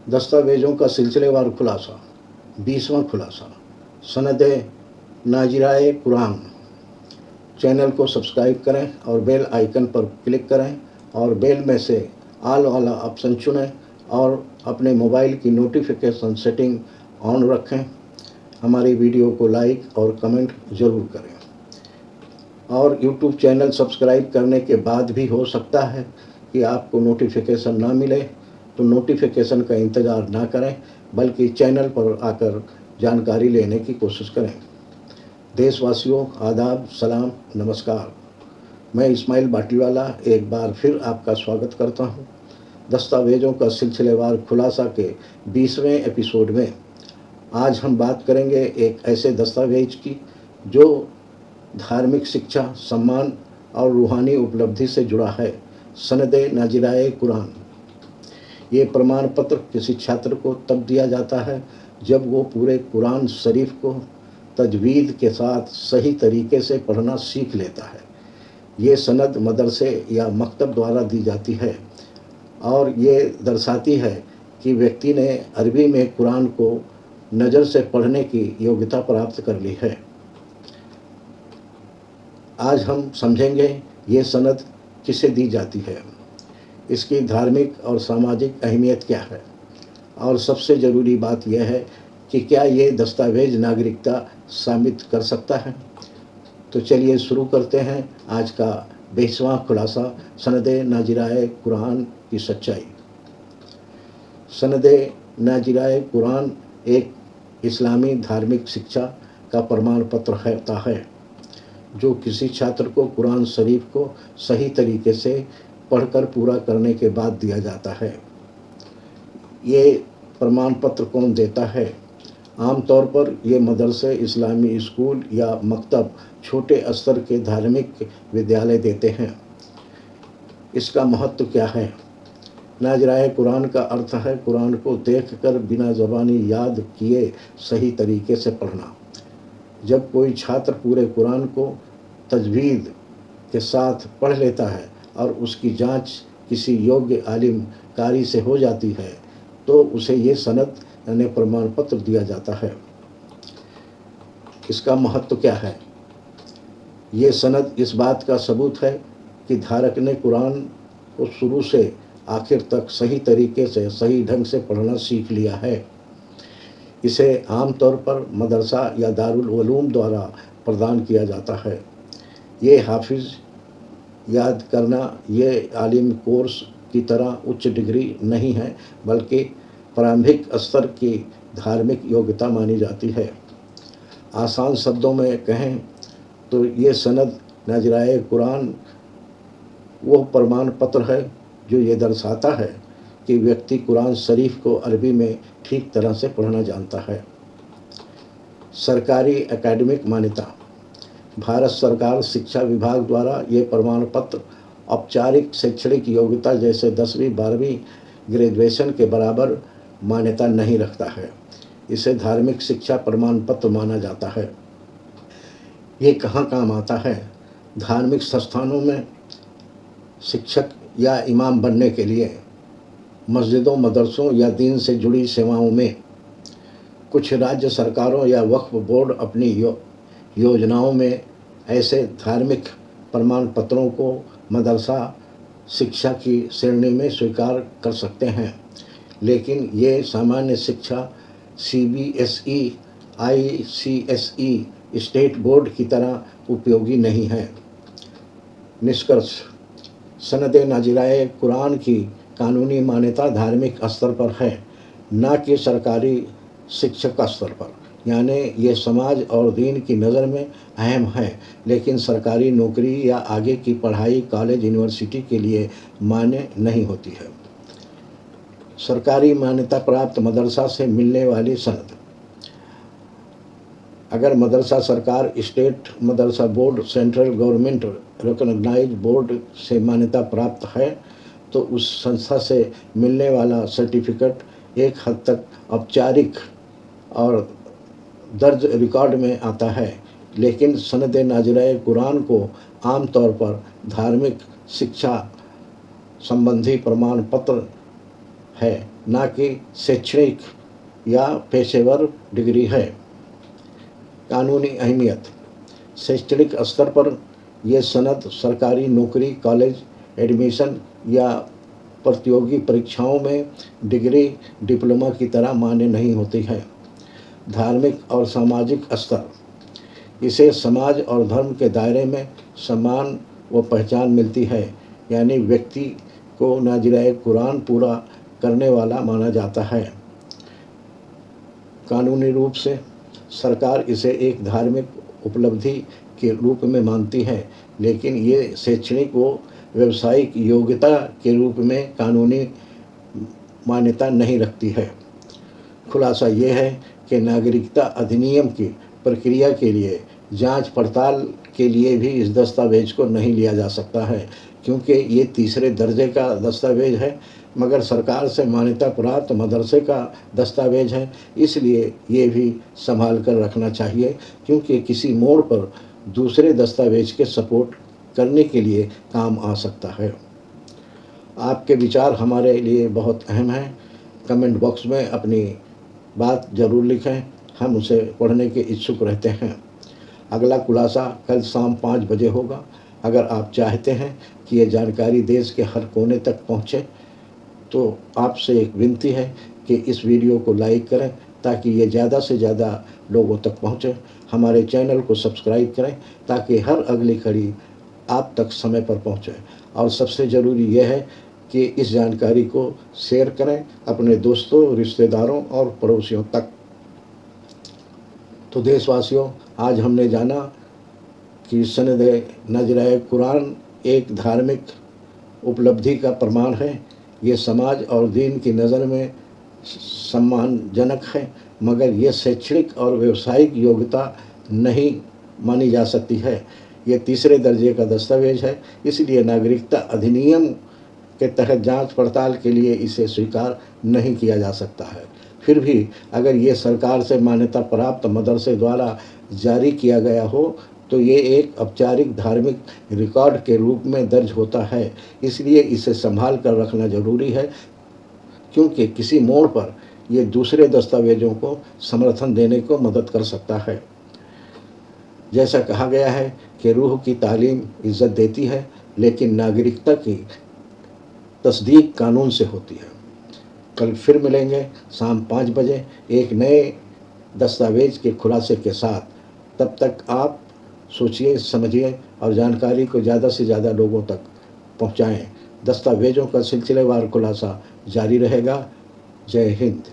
दस्तावेज़ों का सिलसिलेवार खुलासा। 20वां खुलासा। सनद नाजिराए कुरान। चैनल को सब्सक्राइब करें और बेल आइकन पर क्लिक करें और बेल में से ऑल वाला ऑप्शन चुनें और अपने मोबाइल की नोटिफिकेशन सेटिंग ऑन रखें। हमारी वीडियो को लाइक और कमेंट ज़रूर करें। और यूट्यूब चैनल सब्सक्राइब करने के बाद भी हो सकता है कि आपको नोटिफिकेशन ना मिले, तो नोटिफिकेशन का इंतज़ार ना करें, बल्कि चैनल पर आकर जानकारी लेने की कोशिश करें। देशवासियों, आदाब, सलाम, नमस्कार। मैं इस्माइल बाटीवाला एक बार फिर आपका स्वागत करता हूं। दस्तावेज़ों का सिलसिलेवार खुलासा के 20वें एपिसोड में आज हम बात करेंगे एक ऐसे दस्तावेज की जो धार्मिक शिक्षा, सम्मान और रूहानी उपलब्धि से जुड़ा है। सनद नाजिराए कुरान। ये प्रमाण पत्र किसी छात्र को तब दिया जाता है जब वो पूरे कुरान शरीफ को तजवीद के साथ सही तरीके से पढ़ना सीख लेता है। ये सनद मदरसे या मकतब द्वारा दी जाती है और ये दर्शाती है कि व्यक्ति ने अरबी में कुरान को नज़र से पढ़ने की योग्यता प्राप्त कर ली है। आज हम समझेंगे ये सनद किसे दी जाती है, इसकी धार्मिक और सामाजिक अहमियत क्या है, और सबसे ज़रूरी बात यह है कि क्या ये दस्तावेज नागरिकता साबित कर सकता है। तो चलिए शुरू करते हैं आज का 20वां खुलासा, सनद नाजिराए कुरान की सच्चाई। सनद नाजिराए कुरान एक इस्लामी धार्मिक शिक्षा का प्रमाण पत्र है जो किसी छात्र को कुरान शरीफ को सही तरीके से पढ़कर पूरा करने के बाद दिया जाता है। ये प्रमाण पत्र कौन देता है? आमतौर पर ये मदरसे, इस्लामी स्कूल या मकतब छोटे स्तर के धार्मिक विद्यालय देते हैं। इसका महत्व क्या है? नाजिराए कुरान का अर्थ है कुरान को देखकर बिना ज़बानी याद किए सही तरीके से पढ़ना। जब कोई छात्र पूरे कुरान को तजवीद के साथ पढ़ लेता है और उसकी जांच किसी योग्य आलिम कारी से हो जाती है तो उसे ये सनद यानी प्रमाण पत्र दिया जाता है। इसका महत्व क्या है? ये सनद इस बात का सबूत है कि धारक ने कुरान को शुरू से आखिर तक सही तरीके से, सही ढंग से पढ़ना सीख लिया है। इसे आमतौर पर मदरसा या दारुल उलूम द्वारा प्रदान किया जाता है। ये हाफिज़ याद करना, ये आलिम कोर्स की तरह उच्च डिग्री नहीं है, बल्कि प्रारंभिक स्तर की धार्मिक योग्यता मानी जाती है। आसान शब्दों में कहें तो ये सनद नाजिराए कुरान वो प्रमाण पत्र है जो ये दर्शाता है कि व्यक्ति कुरान शरीफ को अरबी में ठीक तरह से पढ़ना जानता है। सरकारी एकेडमिक मान्यता। भारत सरकार शिक्षा विभाग द्वारा ये प्रमाण पत्र औपचारिक शैक्षणिक योग्यता जैसे 10वीं 12वीं ग्रेजुएशन के बराबर मान्यता नहीं रखता है। इसे धार्मिक शिक्षा प्रमाण पत्र माना जाता है। ये कहाँ काम आता है? धार्मिक संस्थानों में शिक्षक या इमाम बनने के लिए, मस्जिदों, मदरसों या दीन से जुड़ी सेवाओं में। कुछ राज्य सरकारों या वक्फ बोर्ड अपनी योजनाओं में ऐसे धार्मिक प्रमाण पत्रों को मदरसा शिक्षा की श्रेणी में स्वीकार कर सकते हैं, लेकिन ये सामान्य शिक्षा CBSE, ICSE स्टेट बोर्ड की तरह उपयोगी नहीं है। निष्कर्ष: सनद नाजिराए कुरान की कानूनी मान्यता धार्मिक स्तर पर है, न कि सरकारी शिक्षक स्तर पर। यानी ये समाज और दीन की नज़र में अहम है, लेकिन सरकारी नौकरी या आगे की पढ़ाई कॉलेज यूनिवर्सिटी के लिए मान्य नहीं होती है। सरकारी मान्यता प्राप्त मदरसा से मिलने वाली सनद। अगर मदरसा सरकार, स्टेट मदरसा board, central government recognised board से मान्यता प्राप्त है तो उस संस्था से मिलने वाला सर्टिफिकेट एक हद तक औपचारिक और दर्ज रिकॉर्ड में आता है, लेकिन सनद नाजिराए कुरान को आमतौर पर धार्मिक शिक्षा संबंधी प्रमाण पत्र है ना कि शैक्षणिक या पेशेवर डिग्री है। कानूनी अहमियत। शैक्षणिक स्तर पर ये सनद सरकारी नौकरी, कॉलेज एडमिशन या प्रतियोगी परीक्षाओं में डिग्री, डिप्लोमा की तरह मान्य नहीं होती है। धार्मिक और सामाजिक स्तर। इसे समाज और धर्म के दायरे में सम्मान व पहचान मिलती है, यानी व्यक्ति को नाज़िराए कुरान पूरा करने वाला माना जाता है। कानूनी रूप से सरकार इसे एक धार्मिक उपलब्धि के रूप में मानती है, लेकिन ये शैक्षणिक व व्यावसायिक योग्यता के रूप में कानूनी मान्यता नहीं रखती है। खुलासा ये है कि नागरिकता अधिनियम की प्रक्रिया के लिए जांच पड़ताल के लिए भी इस दस्तावेज को नहीं लिया जा सकता है, क्योंकि ये तीसरे दर्जे का दस्तावेज है, मगर सरकार से मान्यता प्राप्त मदरसे का दस्तावेज है। इसलिए ये भी संभाल कर रखना चाहिए, क्योंकि किसी मोड़ पर दूसरे दस्तावेज के सपोर्ट करने के लिए काम आ सकता है। आपके विचार हमारे लिए बहुत अहम हैं। कमेंट बॉक्स में अपनी बात ज़रूर लिखें, हम उसे पढ़ने के इच्छुक रहते हैं। अगला खुलासा कल शाम 5 बजे होगा। अगर आप चाहते हैं कि ये जानकारी देश के हर कोने तक पहुँचे, तो आपसे एक विनती है कि इस वीडियो को लाइक करें, ताकि ये ज़्यादा से ज़्यादा लोगों तक पहुँचे। हमारे चैनल को सब्सक्राइब करें, ताकि हर अगली कड़ी आप तक समय पर पहुँचे। और सबसे ज़रूरी यह है कि इस जानकारी को शेयर करें अपने दोस्तों, रिश्तेदारों और पड़ोसियों तक। तो देशवासियों, आज हमने जाना कि सनद नाज़िराए कुरान एक धार्मिक उपलब्धि का प्रमाण है। ये समाज और दीन की नज़र में सम्मानजनक है, मगर ये शैक्षणिक और व्यावसायिक योग्यता नहीं मानी जा सकती है। ये तीसरे दर्जे का दस्तावेज है, इसलिए नागरिकता अधिनियम के तहत जांच पड़ताल के लिए इसे स्वीकार नहीं किया जा सकता है। फिर भी अगर ये सरकार से मान्यता प्राप्त मदरसे द्वारा जारी किया गया हो, तो ये एक औपचारिक धार्मिक रिकॉर्ड के रूप में दर्ज होता है। इसलिए इसे संभाल कर रखना ज़रूरी है, क्योंकि किसी मोड़ पर ये दूसरे दस्तावेजों को समर्थन देने को मदद कर सकता है। जैसा कहा गया है कि रूह की तालीम इज़्ज़त देती है, लेकिन नागरिकता की तस्दीक कानून से होती है। कल फिर मिलेंगे शाम 5 बजे एक नए दस्तावेज के खुलासे के साथ। तब तक आप सोचिए, समझिए और जानकारी को ज़्यादा से ज़्यादा लोगों तक पहुँचाएँ। दस्तावेज़ों का सिलसिलेवार खुलासा जारी रहेगा। जय हिंद।